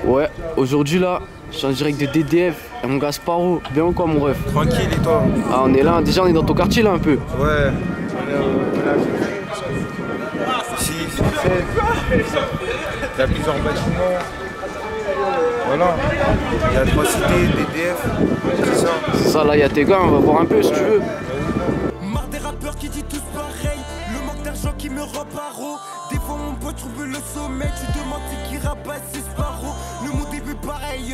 Ouais, aujourd'hui là, je suis en direct de DDF et mon gars Sparrow. Bien ou quoi mon ref? Tranquille et toi? Ah on est là, déjà on est dans ton quartier là un peu. Ouais, on est là. Ici, il y a plusieurs bâtiments. Voilà, il y a 3 cités, DDF, c'est ça. C'est ça, là il y a tes gars, on va voir un peu si tu veux. Marre des rappeurs qui disent tous pareil. Le manque d'argent qui me rend paro. Des fois mon pote trouve le sommet. Tu demandes c'est qui rapace, c'est Sparrow. Le monde est plus pareil.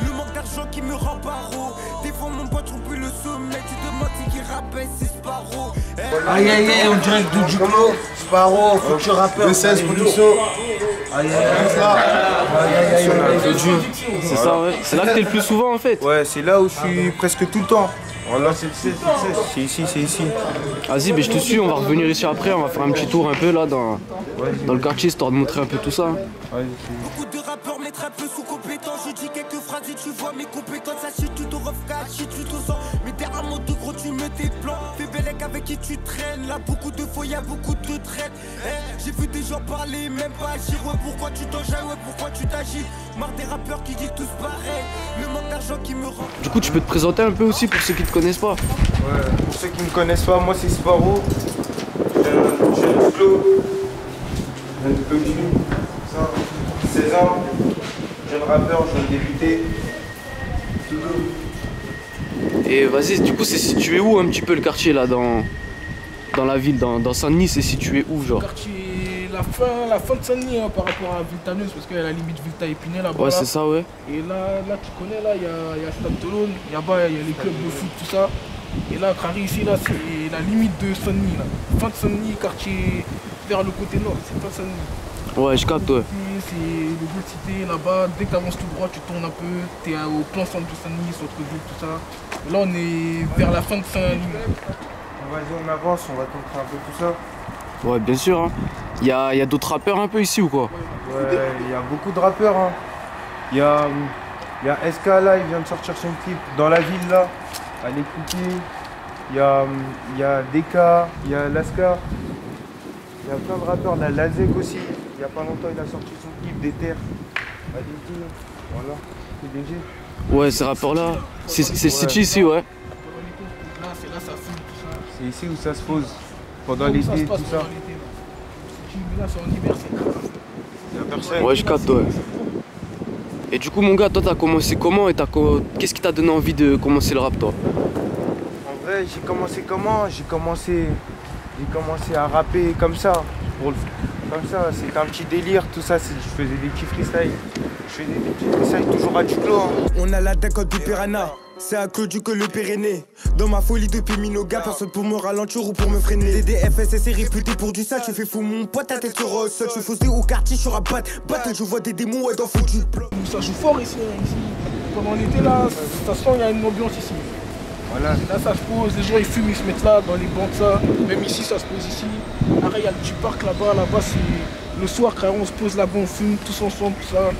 Le manque d'argent qui me rend paro. Des fois mon pote trouve le sommet. Tu demandes c'est qui rapace, c'est Sparrow. Aïe aïe aïe, on dirait que du Duclos. Sparrow, futur rappeur. 16 production. Aïe aïe aïe. C'est ça ouais. C'est là que t'es le plus souvent en fait. Ouais, c'est là où je suis presque tout le temps. Voilà, c'est le 16, c'est ici, c'est ici. Vas-y, mais je te suis, on va revenir ici après, on va faire un petit tour un peu là dans le quartier histoire de montrer un peu tout ça. Beaucoup de rappeurs mettent un peu sous compétence. Je dis quelques phrases et tu vois mes compétences. Achète tout au refcas, achète tout au sang. Mais derrière mon de gros, tu me tes plans. Fais bellec avec qui tu traînes. Là, beaucoup de fois, y'a beaucoup de traite. J'ai vu des gens parler, même pas agir. Ouais, pourquoi tu t'enjailles, ouais, pourquoi tu t'agis. Marre des rappeurs qui disent tous pareil. Le manque d'argent qui me rend. Du coup, tu peux te présenter un peu aussi pour ceux qui te connaissent pas. Ouais, pour ceux qui me connaissent pas, moi c'est Sparrow. Jeune flow. Jeune flow, ça. 16 ans. Jeune rappeur, jeune débuté. Et vas-y, du coup, c'est situé où un petit peu le quartier là dans la ville, dans Saint-Denis, c'est situé où genre? Quartier, la fin de Saint-Denis hein, par rapport à Villetaneuse, parce qu'il y a la limite Villeta-Épinay là-bas. Ouais, c'est ça, ouais. Et là, tu connais, là, il y a Stade Toulon, il y a les clubs de foot, tout ça. Et là, Crary, ici, là, c'est la limite de Saint-Denis, là. Fin de Saint-Denis, quartier vers le côté nord, c'est fin de Saint-Denis. Ouais, je capte, ouais. C'est le Gold Cité, là-bas, dès que tu avances tout droit, tu tournes un peu, tu es au plan centre de Saint-Denis, centre-ville, tout ça. Et là, on est vers la fin de Saint-Denis. Vas-y, on avance, on va te montrer un peu tout ça. Ouais, bien sûr. Hein. Il y a d'autres rappeurs un peu ici ou quoi? Ouais, il y a beaucoup de rappeurs. Hein. Il y a SK là, il vient de sortir son clip dans la ville là. Allez écouter. Il y a DK, il y a Laska. Il y a plein de rappeurs. Il y a Lazek aussi. Il y a pas longtemps, il a sorti son clip des terres. Allez écouter. Voilà, PDG. Ouais, ces rappeurs-là, c'est situé ici, ouais. Là, ça fume, tout ça. C'est ici où ça se pose. Pendant l'été, tout ça. Là, c'est en hiver, c'est grave. Il y a personne. Ouais, je capte, ouais. Et du coup, mon gars, toi, t'as commencé comment et qu'est-ce qui t'a donné envie de commencer le rap, toi? En vrai, j'ai commencé comment? J'ai commencé à rapper comme ça. Comme ça, c'était un petit délire, tout ça. Je faisais des petits freestyles. Je faisais des petits freestyles toujours à Duclos. Hein. On a la décote du Piranha. C'est à Claude que le Pyrénées. Dans ma folie depuis Minoga, personne pour me ralentir ou pour me freiner. DDFS est réputé pour du sale. Je fais fou mon pote, ta tête sur au sol. Je faisais au quartier, je suis à battre. Je vois des démons, ouais, dans foutu. Ça joue fort ici, hein, ici. Pendant l'été, là, ça sent, il y a une ambiance ici. Voilà. Là, ça se pose, les gens ils fument, ils se mettent là, dans les bancs, ça. Même ici, ça se pose ici. Après, il y a le petit parc là-bas. Là-bas, c'est le soir, quand on se pose là-bas, on fume tous ensemble, tout ça.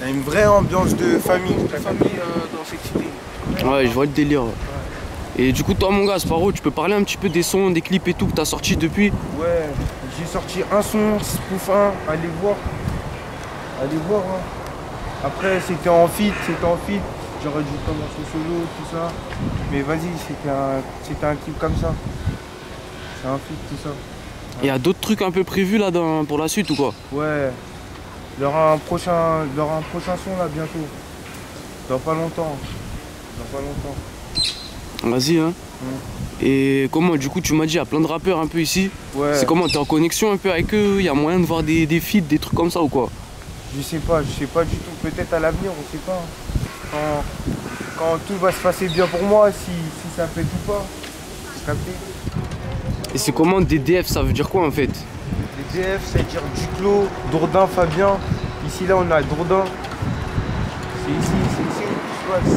Il y a une vraie ambiance de famille. Dans cette cité. Ouais, je vois le délire. Ouais. Et du coup, toi, mon gars, Sparrow, tu peux parler un petit peu des sons, des clips et tout que t'as sorti depuis? Ouais, j'ai sorti un son, Spoof 1, allez voir. Allez voir. Hein. Après, c'était en feat. J'aurais dû commencer solo, tout ça. Mais vas-y, c'était un clip comme ça. C'est un feat, tout ça. Il y a d'autres trucs un peu prévus là pour la suite ou quoi? Ouais. Il y aura un prochain son là bientôt. Dans pas longtemps. Vas-y, hein. Et comment, du coup, tu m'as dit, il y a plein de rappeurs un peu ici. Ouais. C'est comment, t'es en connexion un peu avec eux? Il y a moyen de voir des feats, des trucs comme ça ou quoi? Je sais pas du tout. Peut-être à l'avenir, on sait pas. Quand tout va se passer bien pour moi, si ça fait tout pas. Capté. Et c'est comment DDF, ça veut dire quoi en fait? DDF, ça veut dire Duclos, Dourdin, Fabien. Ici là on a Dourdin. C'est ici où tout se passe.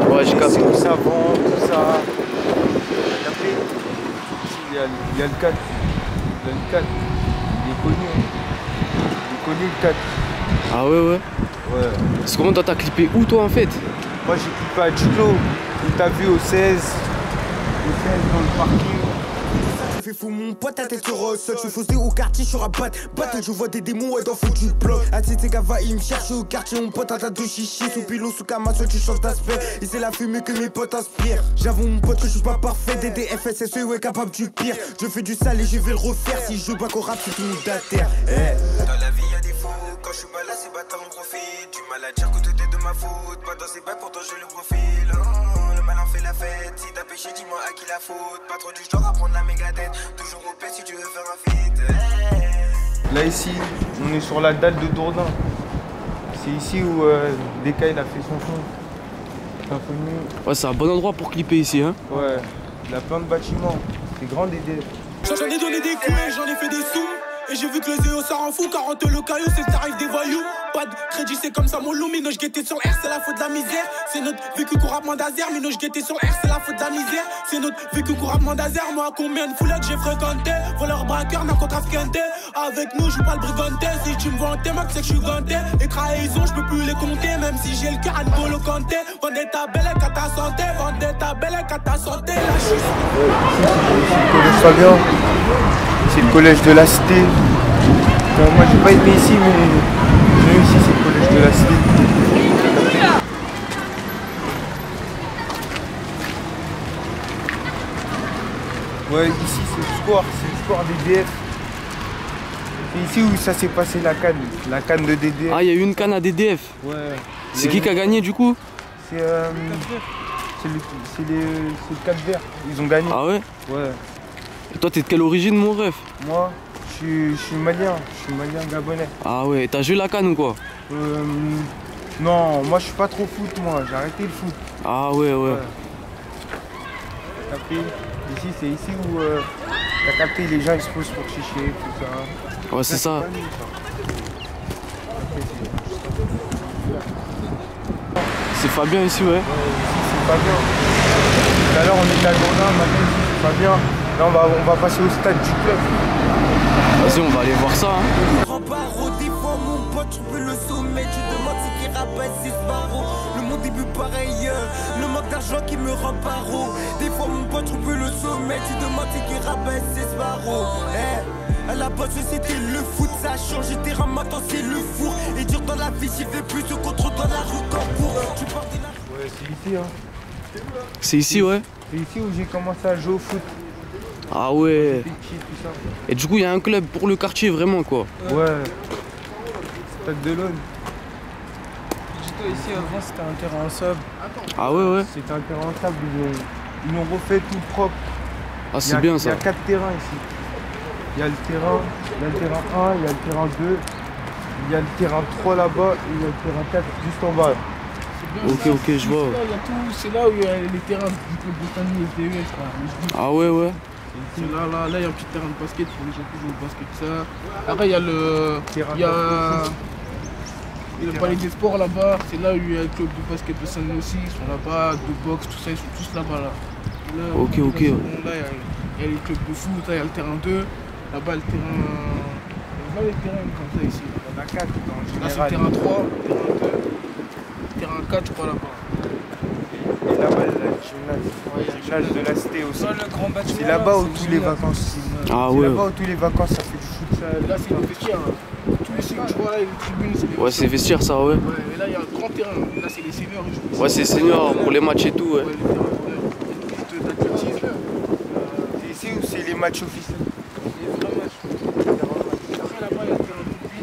Ouais, je capte. C'est où ça vend, tout ça. Capté. Ici il y a le 4. Il y a le 4. Il est connu. Hein. Il est connu le 4. Ah ouais. Ouais. C'est comment toi t'as clippé où toi en fait? Moi j'ai clippé à Duclos. Où t'as vu au 16. Au 16 dans le parking. fait fou, mon pote, ta tête sur sol. Je suis faussé au quartier, je suis rabat. Battle, je vois des démons, ouais, dans fou du bloc. ACT Gava, il me cherche au quartier, mon pote, un tas de chichi. Sous pilot, sous camasso, tu changes d'aspect. Et c'est la fumée que mes potes inspirent. J'avoue, mon pote, que je suis pas parfait. DDFSSE, ouais, capable du pire. Je fais du sale et je vais le refaire. Si je bats qu'au rap, c'est tout le monde à terre. Dans la vie, y'a des faux. Quand je suis pas là, c'est bâtard, on profite. Du mal à dire que tout est de ma faute. Pas dans ses bacs, pourtant je le profile. Le malin fait la fête. Si t'as péché, dis-moi à qui la faute. Pas trop du genre à prendre la méga tête. Toujours au paix si tu veux faire un feat. Là, ici, on est sur la dalle de Dourdin. C'est ici où DK il a fait son son. Ouais, c'est un bon endroit pour clipper ici, hein. Ouais, il a plein de bâtiments. C'est grand DD. J'en ai donné des coups et j'en ai fait des sous. Et j'ai vu que le Zéo ça rend fou. 40 le caillou, c'est le tarif des voyous. Pas de crédit, c'est comme ça mon loup. Minoche guetté sur R, c'est la faute de la misère. C'est notre vécu qu'on rappe moins d'Azer. Minoche guetté sur R, c'est la faute de la misère. C'est notre vécu qu'on rappe moins d'Azer. Moi, combien de foulettes j'ai fréquenté. Voleur braqueur, narcotrafiquanté. Avec nous, je pas le briganté. Si tu me vois en témoin, c'est que je suis ganté. Les trahisons, je peux plus les compter. Même si j'ai le cœur à N'Golo Kanté. Vendetta belle à ta santé. Vendetta belle à ta santé. Là, je suis. C'est le collège de la Cité. Moi j'ai pas été ici mais j'ai ici c'est le collège de la Cité. Ouais ici c'est le square des DF. C'est ici où ça s'est passé la canne de DDF. Ah, il y a eu une canne à DDF. Ouais. C'est qui a gagné du coup? C'est le Cap Vert. Ils ont gagné. Ah ouais? Ouais. Et toi t'es de quelle origine mon ref? Moi je suis malien, gabonais. Ah ouais, et t'as joué la canne ou quoi? Non, moi je suis pas trop foot moi, j'ai arrêté le foot. Ah ouais. Capté. Ici c'est ici où t'as capté les gens ils se posent pour chicher, tout ça. Ouais c'est ça. C'est Fabien ici ouais. Ici c'est Fabien. Tout à l'heure on était à Dourdin, maintenant ici c'est Fabien. Là on va passer au stade du club. Vas-y on va aller voir ça hein. Rempart, des fois mon pote, tu peux le sommet. Tu demandes ce qui rabaisse, c'est Sparrow. Le monde est plus pareil, le manque d'argent qui me rend paro. Des fois mon pote, tu peux le sommet. Tu demandes ce qui rabaisse, c'est Sparrow. À la base c'était le foot, ça a changé terrain, maintenant c'est le four. Et dur dans la vie, j'y vais plus de contrôle dans la rue qu'en cours. Tu pars de la... Ouais c'est ici hein. C'est ici ouais. C'est ici où j'ai commencé à jouer au foot. Ah ouais. Petit, tout ça. Et du coup il y a un club pour le quartier vraiment quoi. Ouais. Stade de l'Aune. Dis-toi ici avant c'était un terrain en sable. Ah ouais. C'était un terrain en sable, ils l'ont refait tout propre. Ah c'est bien ça. Il y a 4 terrains ici. Il y a le terrain 1, il y a le terrain 2, il y a le terrain 3 là-bas et il y a le terrain 4 juste en bas. Ok, je vois. C'est là où il y a les terrains du club Botany et SDE, je crois. Ah ouais. C'est là, il y a un petit terrain de basket pour les gens qui jouent au basket, ça. Après, il y a le. Il y a le palais des sports là-bas, c'est là où il y a le club de basket de Saint-Denis aussi, ils sont là-bas, de boxe, tout ça, ils sont tous là-bas là. Là ok. Là, il y a les clubs de foot, là, il y a le terrain 2, là-bas le terrain. Il y a les terrains comme ça ici. Il y en a 4 en général. Là c'est le terrain 3, terrain 2, terrain 4, je crois là-bas. Et là-bas, le gymnase de la Cité aussi. C'est C'est là-bas où tous les vacances. Ah C'est ouais. là-bas où tous les vacances ça fait du foot. Là c'est les vestiaires. Tous les sites, tu vois là, les tribunes, c'est les Ouais c'est vestiaire ça ouais. Ouais, mais là il y a un grand terrain. Là c'est les seniors. Ils jouent. Ouais c'est senior pour les matchs et tout ouais. Ouais, les terrains d'honneur. D'athlétisme. C'est ici où c'est les matchs officiels. Les vrais matchs. Après là-bas il y a le terrain de rugby.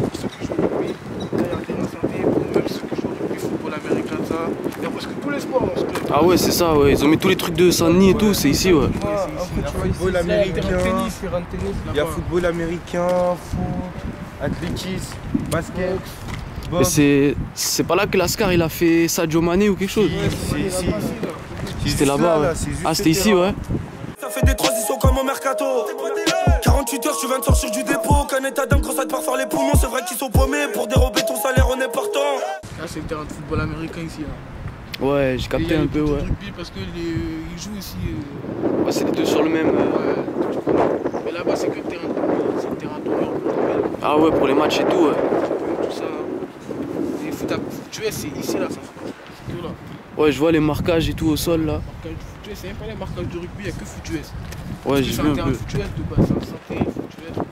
Pour ceux qui jouent au rugby. Là il y a un terrain santé pour même ceux qui jouent au rugby, football américain, ça. Il y a presque tous les sports dans ce club. Ah ouais c'est ça ouais. Ils ont mis tous les trucs de Saint-Denis et tout, c'est ici ouais. Football Là, il y a américain. terrain de tennis, Il y a là-bas. football américain, foot, athlétisme, basket, Mais boxe. c'est pas là que Lascar il a fait Sadio Mané ou quelque chose? C'est ici. C'était là-bas ouais. Ah c'était ici ouais. Ça fait des transitions comme au mercato. 48 heures, je viens de sortir du dépôt. Qu'un état d'âme quand ça te part faire les poumons. C'est vrai qu'ils sont paumés. Pour dérober ton salaire, on est partant. Là c'est le terrain de football américain ici. Là. Ouais j'ai Et il y capté a un le peu petit ouais. rugby parce que ils jouent ici. Ouais c'est les deux sur le même. Ouais, tu connais. Mais là-bas c'est que le terrain de c'est le terrain d'honneur. Ah ouais pour les matchs et tout ouais. Tout ça. Et foot US c'est ici là, ça. C'est que là. Ouais je vois les marquages et tout au sol là. Marquage du foot US, c'est même pas les marquages de rugby, il n'y a que foot US. Ouais, j'ai C'est vu un un terrain peu. faut que tu être de base, c'est un santé, il faut que tu être propre.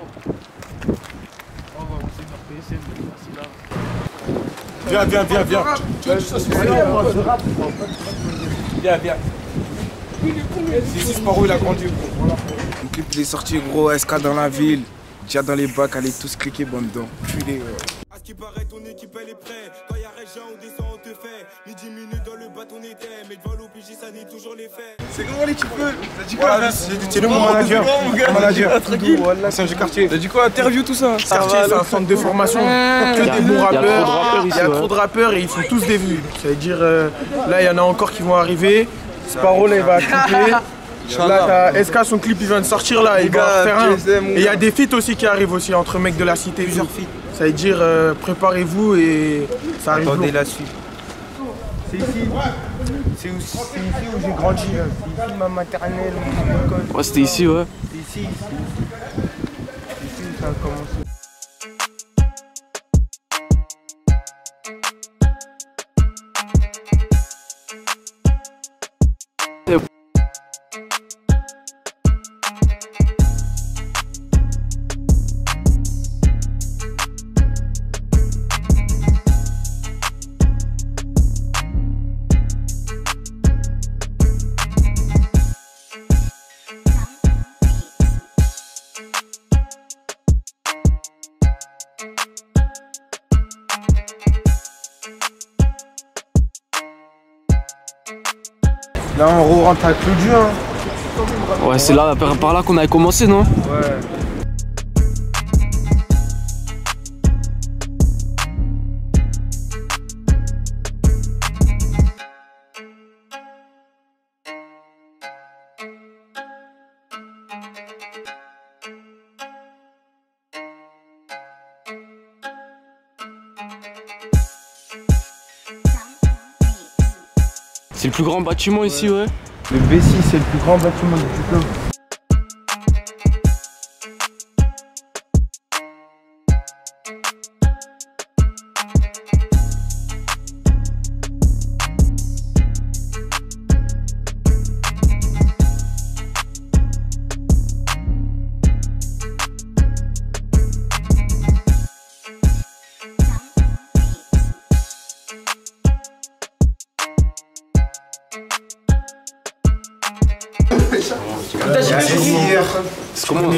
On va avancer vers PSM, c'est là. Viens. Viens. Si Sparo il a grandi, gros. Le clip il est sorti, gros, SK dans la ville. Déjà dans les bacs, allez tous cliquer, bande d'enculés. À ce qui paraît, ton équipe elle est prête. Quand y'a région, on descend, on te fait. Ni 10 minutes dans le bâton était. Mais devant l'OPJ, ça nie toujours les faits. C'est comment les petits peu? T'as dit quoi? C'est le manager. C'est du quartier. T'as dit quoi? Interview, tout ça. Ce quartier, c'est un centre de formation. Que des bons rappeurs. Il y a trop de rappeurs et ils font tous des vues. Ça veut dire, là, il y en a encore qui vont arriver. Sparo, là, il va clipper. Là, t'as SK, son clip, il vient de sortir là. Il va faire un. Et il y a des feats aussi qui arrivent aussi entre mecs de la cité. Plusieurs feats. Ça veut dire, préparez-vous et ça arrive. Attendez la suite. C'est ici. C'est ici où j'ai grandi. C'est ici ma maternelle, mon école. Ouais, c'était ici, ouais. C'est ici où ça a commencé. Là on rentre à Clodieu, hein. Ouais, c'est là, par là qu'on avait commencé, non? Ouais. C'est le plus grand bâtiment ici, ouais. Le B6 c'est le plus grand bâtiment du diplôme. C'est comment?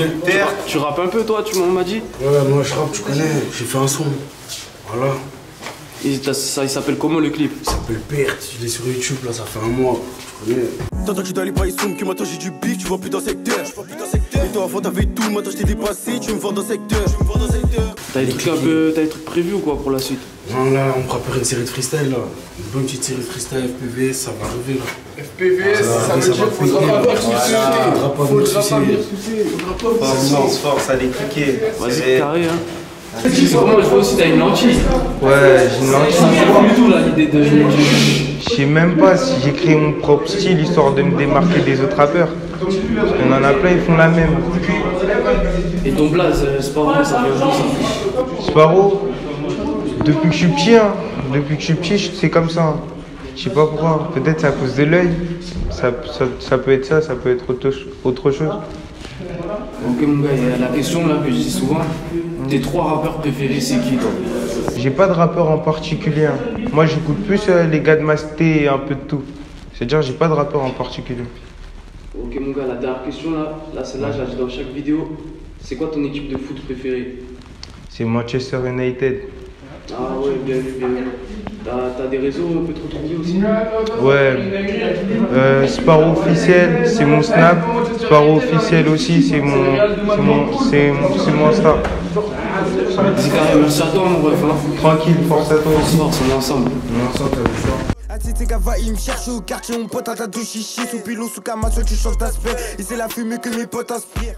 Tu rappes un peu, toi, tu m'as dit? Ouais, moi je rappe, tu connais, j'ai fait un son. Voilà. Et il s'appelle comment le clip? Il s'appelle Perte, je l'ai sur YouTube, là, ça fait un mois. Tu connais. T'entends que je dois aller par Issoum, que maintenant j'ai du bif, tu vois plus dans le secteur. Et toi avant t'avais tout, maintenant je t'ai dépassé, tu me vends dans le secteur. T'as des trucs un peu. T'as des trucs prévus ou quoi pour la suite? Non, là, on prépare une série de freestyle, là. Une bonne petite série de freestyle FPVS, ça va arriver, là. FPVS, ça veut dire qu'il faudra pas venir sucer. Force, allez cliquer. Vas-y, carré, hein. C'est comment, je vois aussi, t'as une lentille. Ouais, j'ai une lentille. C'est pas du tout là l'idée de. Je sais même pas si j'ai créé mon propre style histoire de me démarquer des autres rappeurs. Parce qu'il y en a plein, ils font la même. Et ton blaze, c'est pas vrai, ça vient d'où ça? Sparo, depuis que je suis petit, hein. Depuis que je suis petit, c'est comme ça. Hein. Je sais pas pourquoi. Peut-être c'est à cause de l'œil. Ça peut être ça, ça peut être autre chose. Ok mon gars, il y a la question là que je dis souvent. Tes 3 rappeurs préférés, c'est qui toi? J'ai pas de rappeur en particulier. Hein. Moi j'écoute plus les gars de Masté et un peu de tout. C'est-à-dire j'ai pas de rappeur en particulier. Ok mon gars, la dernière question là celle-là je la dis dans chaque vidéo. C'est quoi ton équipe de foot préférée? C'est Manchester United. Ah ouais, bien vu, bien vu. T'as des réseaux, on peut te retrouver aussi? Ouais. Sparo officiel, c'est mon snap. Sparo officiel aussi, c'est mon Insta. C'est carré, merci à toi mon ref. Hein. Tranquille, force à toi aussi. Force, on est ensemble. Tes gars va, ils me cherchent au quartier, mon pote à ta douche chichi, sous pilot, sous camacho, tu changes d'aspect, et c'est la fumée que mes potes aspirent.